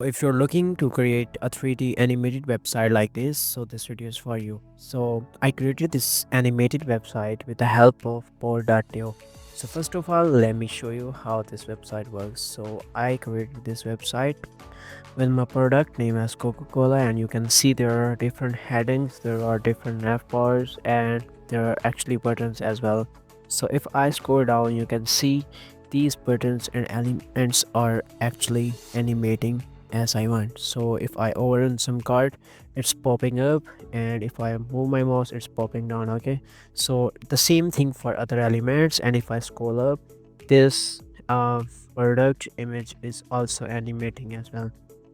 If you're looking to create a 3D animated website like this, so this video is for you. So I created this animated website with the help of Bolt.new. So first of all, let me show you how this website works. So I created this website with my product name as Coca-Cola, and you can see there are different headings, there are different nav bars, and there are actually buttons as well. So if I scroll down, you can see these buttons and elements are actually animating as I want. So if I overrun some card, it's popping up, and if I move my mouse, it's popping down. Okay, so the same thing for other elements, and if I scroll up, this uh, product image is also animating as well,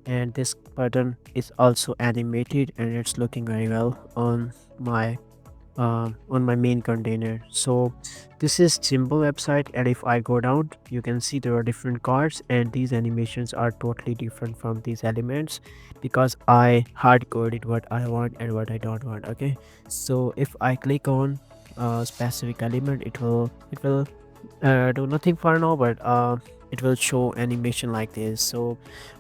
and this button is also animated, and it's looking very well on my main container. So this is simple website, and if I go down, you can see there are different cards, and these animations are totally different from these elements because I hard coded what I want and what I don't want. Okay, so if I click on a specific element, it will do nothing for now, but it will show animation like this. So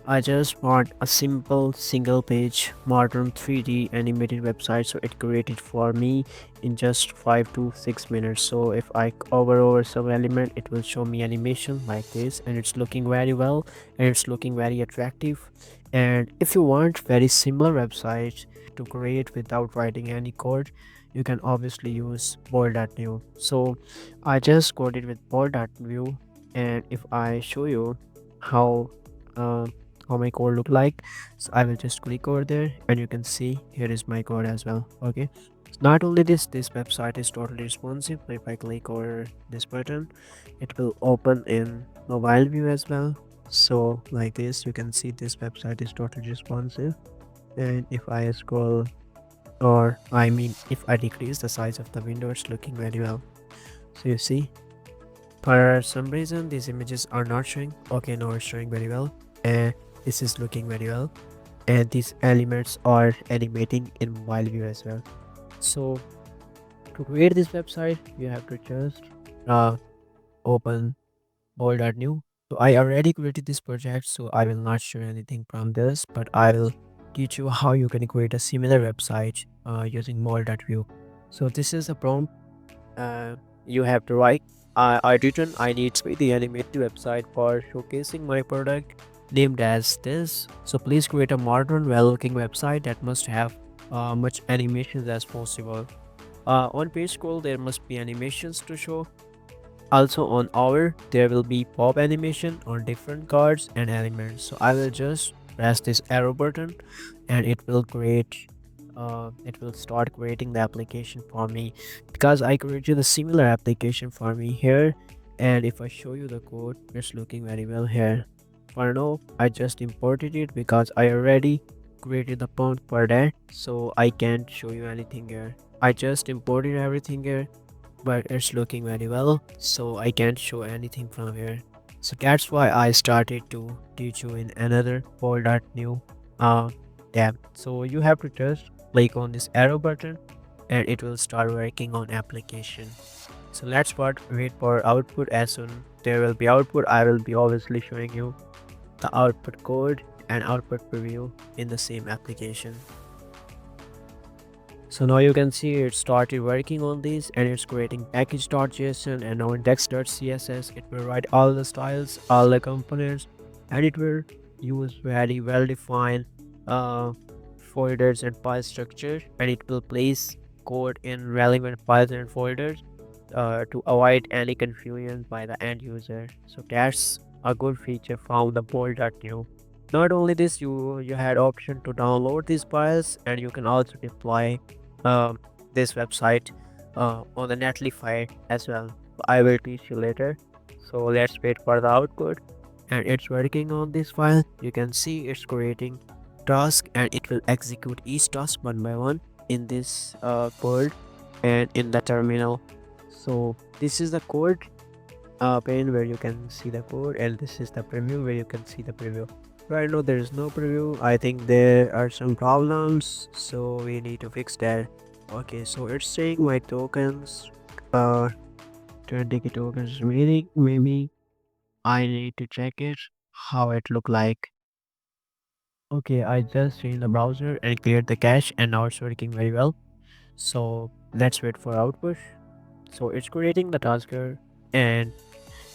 I just want a simple single page modern 3D animated website, so it created for me in just 5 to 6 minutes. So if I hover over some element, it will show me animation like this, and it's looking very well, and it's looking very attractive. And if you want very similar website to create without writing any code, you can obviously use Bolt.new. So I just coded with Bolt.new, and if I show you how uh, how my code look like, so I will just click over there, and you can see here is my code as well. Okay, not only this website is totally responsive. If I click over this button, it will open in mobile view as well. So like this, you can see this website is totally responsive. And if I scroll, or I mean if I decrease the size of the window, it's looking very well. So you see, for some reason these images are not showing. Okay, now it's showing very well, and this is looking very well, and these elements are animating in mobile view as well. So to create this website, you have to just uh, open Bolt.new. So I already created this project, so I will not show anything from this, but I will teach you how you can create a similar website using Bolt.view. So this is a prompt you have to write. I written I need the animated website for showcasing my product named as this. So please create a modern, well-looking website that must have much animations as possible. On page scroll, there must be animations to show. Also on our, there will be pop animation on different cards and elements. So I will just press this arrow button, and it will start creating the application for me, because I created a similar application for me here. And if I show you the code, it's looking very well here. For now, I just imported it because I already created the prompt for that, so I can't show you anything here. I just imported everything here, but it's looking very well, so I can't show anything from here. So that's why I started to teach you in another Bolt.new uh, tab. So you have to just click on this arrow button, and it will start working on application. So let's wait for output. As soon there will be output, I will be obviously showing you the output code and output preview in the same application. So now you can see it started working on this, and it's creating package.json, and now index.css it will write all the styles, all the components, and it will use very well defined uh, folders and file structure, and it will place code in relevant files and folders to avoid any confusion by the end user. So that's a good feature from the Bolt.new. Not only this, you had option to download these files, and you can also deploy um, this website on the Netlify as well. I will teach you later. So let's wait for the output, and it's working on this file. You can see it's creating task, and it will execute each task one by one in this code and in the terminal. So this is the code pane where you can see the code, and this is the preview where you can see the preview. Right now there is no preview. I think there are some problems, so we need to fix that. Okay, so it's saying my tokens 20 tokens remaining. Maybe I need to check it how it look like. Okay, I just changed the browser and cleared the cache, and now it's working very well. So let's wait for output. So it's creating the task here, and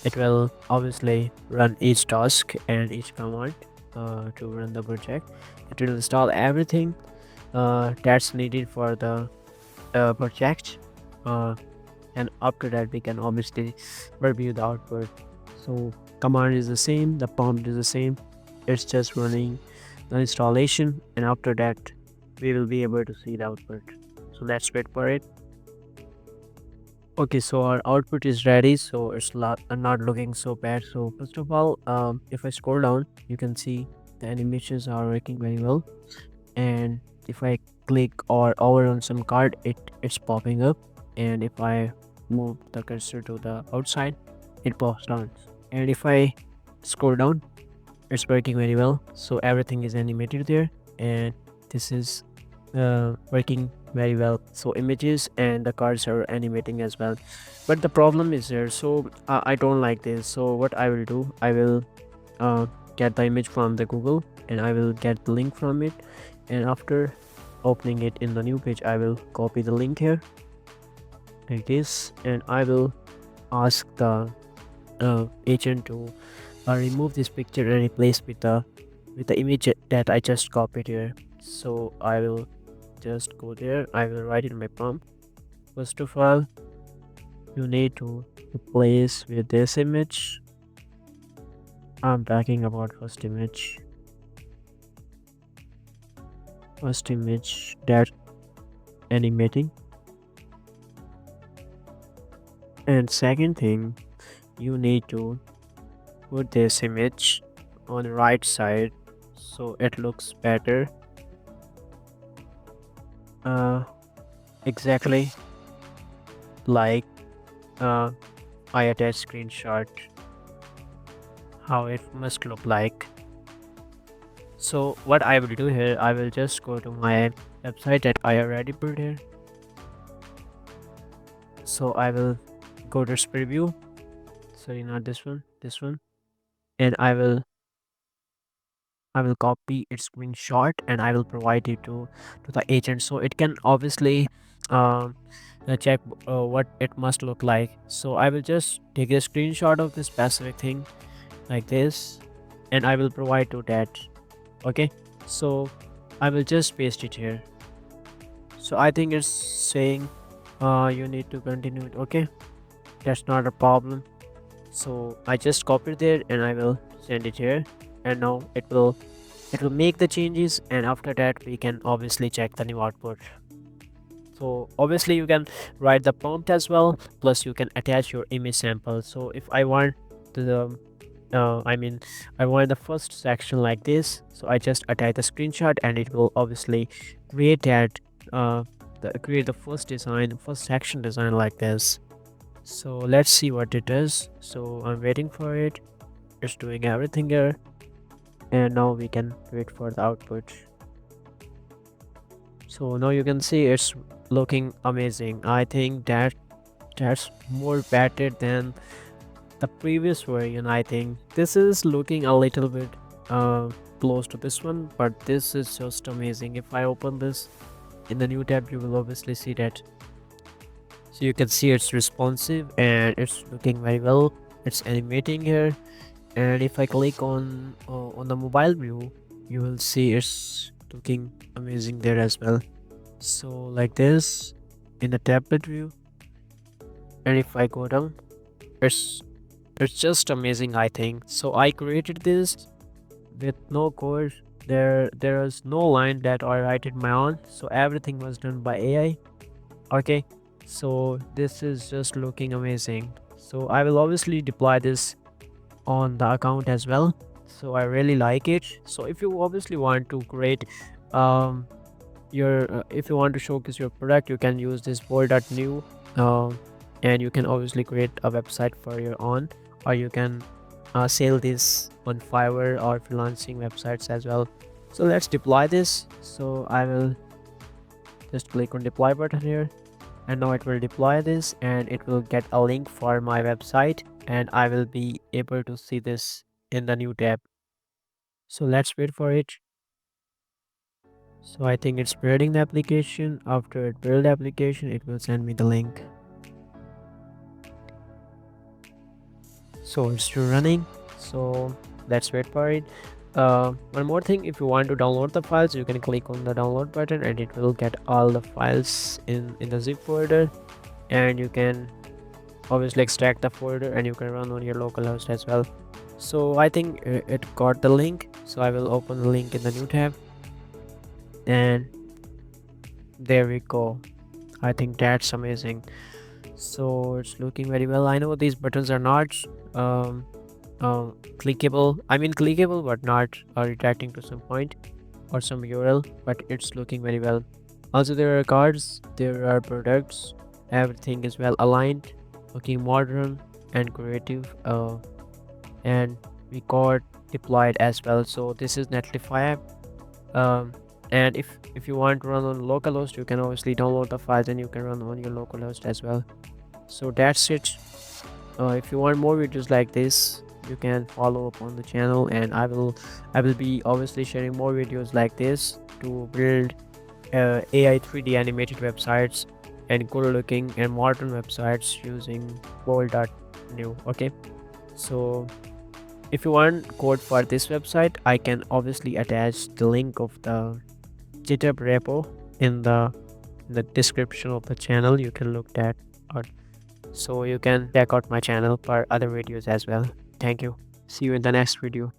it will obviously run each task and each command to run the project. It will install everything that's needed for the project, uh, and after that we can obviously review the output. So command is the same, the prompt is the same, it's just running the installation, and after that we will be able to see the output. So let's wait for it. Okay, so our output is ready, so it's not looking so bad. So first of all, if I scroll down, you can see the animations are working very well. And if I click or over on some card, it's popping up. And if I move the cursor to the outside, it pops down. And if I scroll down, it's working very well. So everything is animated there, and this is working very well. So images and the cards are animating as well, but the problem is there. So I don't like this. So what I will do, I will uh, get the image from the Google, and I will get the link from it, and after opening it in the new page, I will copy the link here like this, and I will ask the agent to remove this picture and replace with the image that I just copied here. So I will just go there, I will write in my prompt. First of all, you need to replace with this image. I'm talking about first image that animating. And second thing, you need to put this image on the right side so it looks better. uh exactly like uh I attach screenshot how it must look like. So what I will do here, I will just go to my website that I already put here. So I will go to preview, sorry, not this one, this one, and I will copy its screenshot and I will provide it to the agent so it can obviously um check what it must look like. So I will just take a screenshot of this specific thing like this, and I will provide to that. Okay, so I will just paste it here. So I think it's saying you need to continue it. Okay, that's not a problem. So I just copied there and I will send it here, and now it will make the changes, and after that we can obviously check the new output. So obviously you can write the prompt as well, plus you can attach your image sample. So if I want the I mean, I want the first section like this, so I just attach the screenshot and it will obviously create that create the first design, first section design like this. So let's see what it does. So I'm waiting for it, it's doing everything here, and now we can wait for the output. So now you can see it's looking amazing. I think that's more better than the previous version. I think this is looking a little bit close to this one, but this is just amazing. If I open this in the new tab, you will obviously see that. So you can see it's responsive and it's looking very well, it's animating here. And if I click on the mobile view, you will see it's looking amazing there as well. So like this in the tablet view, and if I go down, it's it's just amazing. I think so. I created this with no code. There is no line that I write it my own, so everything was done by AI. Okay, so this is just looking amazing. So I will obviously deploy this on the account as well. So I really like it. So if you obviously want to create um your if you want to showcase your product, you can use this Bolt.new, and you can obviously create a website for your own, or you can sell this on Fiverr or freelancing websites as well. So let's deploy this. So I will just click on deploy button here, and now it will deploy this and it will get a link for my website, and I will be able to see this in the new tab. So let's wait for it. So I think it's building the application. After it build the application, it will send me the link. So it's still running. So let's wait for it. One more thing, if you want to download the files, you can click on the download button and it will get all the files in the zip folder, and you can obviously extract the folder and you can run on your local host as well. So I think it got the link, so I will open the link in the new tab, and there we go. I think that's amazing. So it's looking very well. I know these buttons are not um, clickable, I mean clickable, but not redirecting to some point or some URL, but it's looking very well. Also, there are cards, there are products, everything is well aligned, looking modern and creative, and we got deployed as well. So this is Netlify app. And if you want to run on localhost, you can obviously download the files and you can run on your localhost as well. So that's it. If you want more videos like this, you can follow up on the channel, and I will be obviously sharing more videos like this to build AI 3D animated websites and good looking and modern websites using Bolt.new. Okay, so if you want code for this website, I can obviously attach the link of the GitHub repo in the description of the channel. You can look that out, so you can check out my channel for other videos as well. Thank you. See you in the next video.